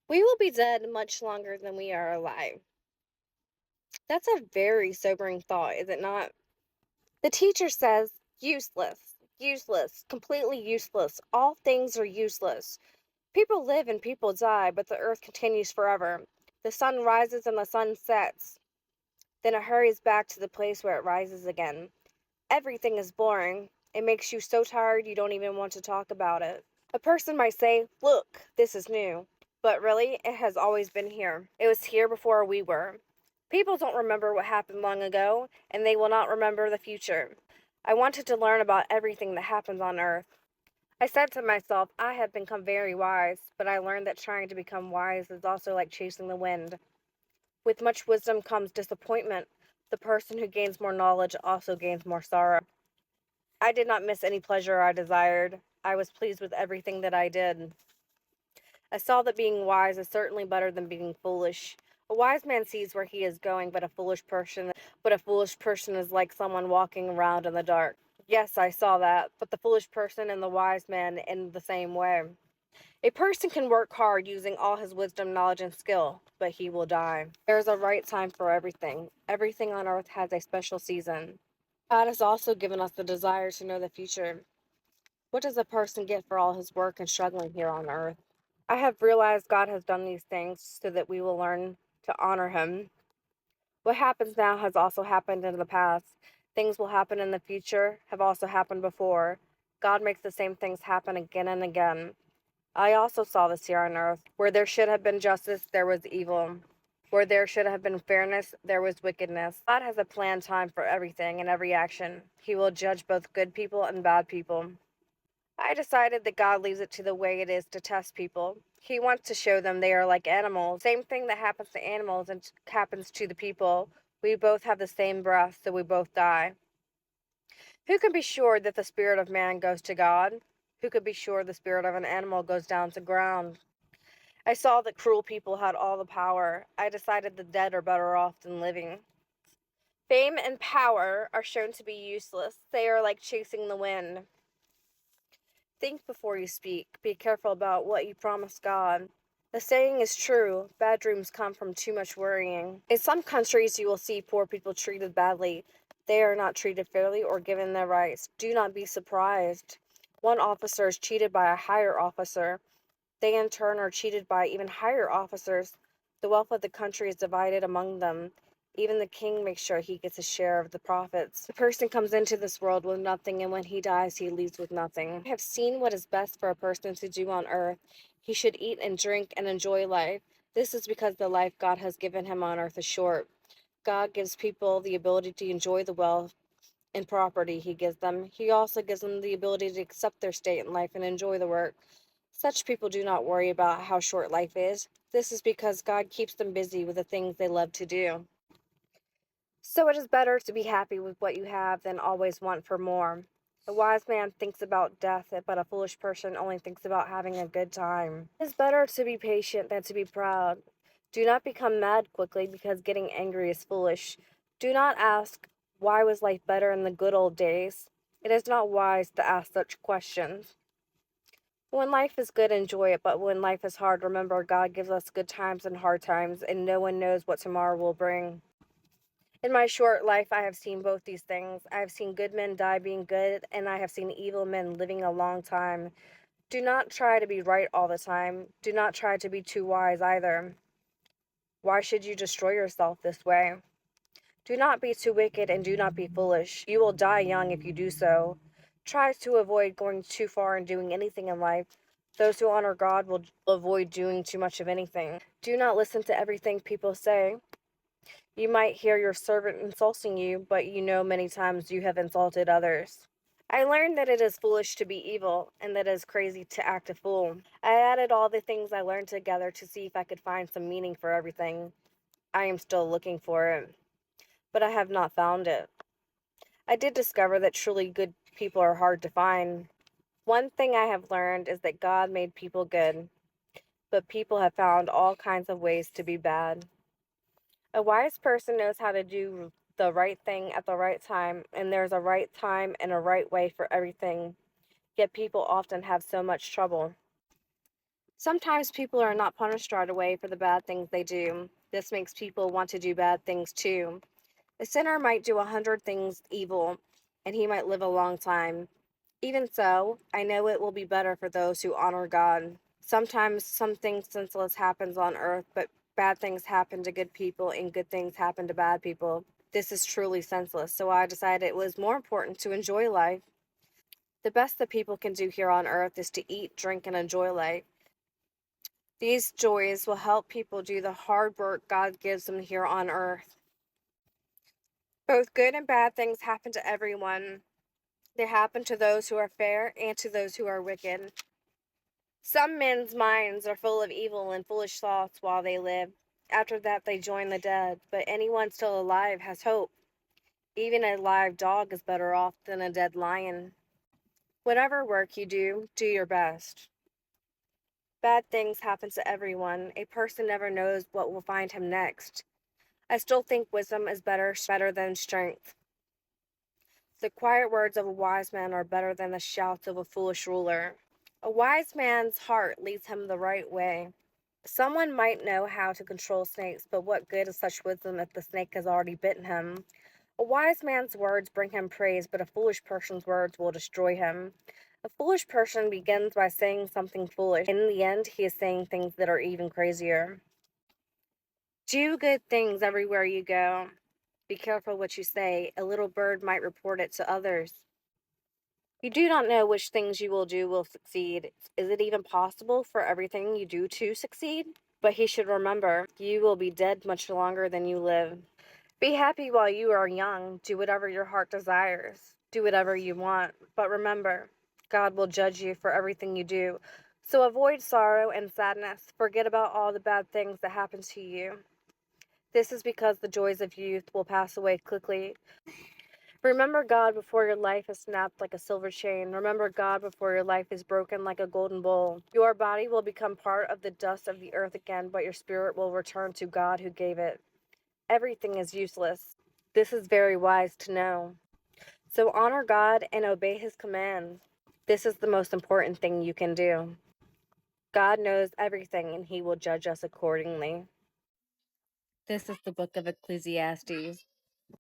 We will be dead much longer than we are alive. That's a very sobering thought, is it not? The teacher says, useless, useless, completely useless. All things are useless. People live and people die, but the earth continues forever. The sun rises and the sun sets. Then it hurries back to the place where it rises again. Everything is boring. It makes you so tired you don't even want to talk about it. A person might say, look, this is new. But really, it has always been here. It was here before we were. People don't remember what happened long ago, and they will not remember the future. I wanted to learn about everything that happens on Earth. I said to myself, I have become very wise, but I learned that trying to become wise is also like chasing the wind. With much wisdom comes disappointment. The person who gains more knowledge also gains more sorrow. I did not miss any pleasure I desired. I was pleased with everything that I did. I saw that being wise is certainly better than being foolish. A wise man sees where he is going, but a foolish person is like someone walking around in the dark. Yes, I saw that, but the foolish person and the wise man in the same way. A person can work hard using all his wisdom, knowledge, and skill, but he will die. There is a right time for everything. Everything on earth has a special season. God has also given us the desire to know the future. What does a person get for all his work and struggling here on earth? I have realized God has done these things so that we will learn to honor him. What happens now has also happened in the past. Things will happen in the future, have also happened before. God makes the same things happen again and again. I also saw this here on earth. Where there should have been justice, there was evil. Where there should have been fairness, there was wickedness. God has a planned time for everything and every action. He will judge both good people and bad people. I decided that God leaves it to the way it is to test people. He wants to show them they are like animals. Same thing that happens to animals and happens to the people. We both have the same breath, so we both die. Who can be sure that the spirit of man goes to God? Who could be sure the spirit of an animal goes down to ground? I saw that cruel people had all the power. I decided the dead are better off than living. Fame and power are shown to be useless. They are like chasing the wind. Think before you speak. Be careful about what you promise God. The saying is true, bad dreams come from too much worrying. In some countries, you will see poor people treated badly. They are not treated fairly or given their rights. Do not be surprised. One officer is cheated by a higher officer. They in turn are cheated by even higher officers. The wealth of the country is divided among them. Even the king makes sure he gets a share of the profits. The person comes into this world with nothing, and when he dies, he leaves with nothing. I have seen what is best for a person to do on earth. He should eat and drink and enjoy life. This is because the life God has given him on earth is short. God gives people the ability to enjoy the wealth and property he gives them. He also gives them the ability to accept their state in life and enjoy the work. Such people do not worry about how short life is. This is because God keeps them busy with the things they love to do. So it is better to be happy with what you have than always want for more. A wise man thinks about death, but a foolish person only thinks about having a good time. It is better to be patient than to be proud. Do not become mad quickly because getting angry is foolish. Do not ask, why was life better in the good old days? It is not wise to ask such questions. When life is good, enjoy it, but when life is hard, remember God gives us good times and hard times, and no one knows what tomorrow will bring. In my short life, I have seen both these things. I have seen good men die being good, and I have seen evil men living a long time. Do not try to be right all the time. Do not try to be too wise either. Why should you destroy yourself this way? Do not be too wicked and do not be foolish. You will die young if you do so. Try to avoid going too far and doing anything in life. Those who honor God will avoid doing too much of anything. Do not listen to everything people say. You might hear your servant insulting you, but you know many times you have insulted others. I learned that it is foolish to be evil, and that it is crazy to act a fool. I added all the things I learned together to see if I could find some meaning for everything. I am still looking for it, but I have not found it. I did discover that truly good people are hard to find. One thing I have learned is that God made people good, but people have found all kinds of ways to be bad. A wise person knows how to do the right thing at the right time, and there's a right time and a right way for everything. Yet people often have so much trouble. Sometimes people are not punished right away for the bad things they do. This makes people want to do bad things too. A sinner might do 100 things evil, and he might live a long time. Even so, I know it will be better for those who honor God. Sometimes something senseless happens on earth, but bad things happen to good people, and good things happen to bad people. This is truly senseless, so I decided it was more important to enjoy life. The best that people can do here on earth is to eat, drink, and enjoy life. These joys will help people do the hard work God gives them here on earth. Both good and bad things happen to everyone. They happen to those who are fair and to those who are wicked. Some men's minds are full of evil and foolish thoughts while they live. After that, they join the dead. But anyone still alive has hope. Even a live dog is better off than a dead lion. Whatever work you do, do your best. Bad things happen to everyone. A person never knows what will find him next. I still think wisdom is better than strength. The quiet words of a wise man are better than the shouts of a foolish ruler. A wise man's heart leads him the right way. Someone might know how to control snakes, but what good is such wisdom if the snake has already bitten him? A wise man's words bring him praise, but a foolish person's words will destroy him. A foolish person begins by saying something foolish. In the end, he is saying things that are even crazier. Do good things everywhere you go. Be careful what you say. A little bird might report it to others. You do not know which things you will do will succeed. Is it even possible for everything you do to succeed? But he should remember, you will be dead much longer than you live. Be happy while you are young. Do whatever your heart desires. Do whatever you want. But remember, God will judge you for everything you do. So avoid sorrow and sadness. Forget about all the bad things that happen to you. This is because the joys of youth will pass away quickly. Remember God before your life is snapped like a silver chain. Remember God before your life is broken like a golden bowl. Your body will become part of the dust of the earth again, but your spirit will return to God who gave it. Everything is useless. This is very wise to know. So honor God and obey his commands. This is the most important thing you can do. God knows everything and he will judge us accordingly. This is the book of Ecclesiastes.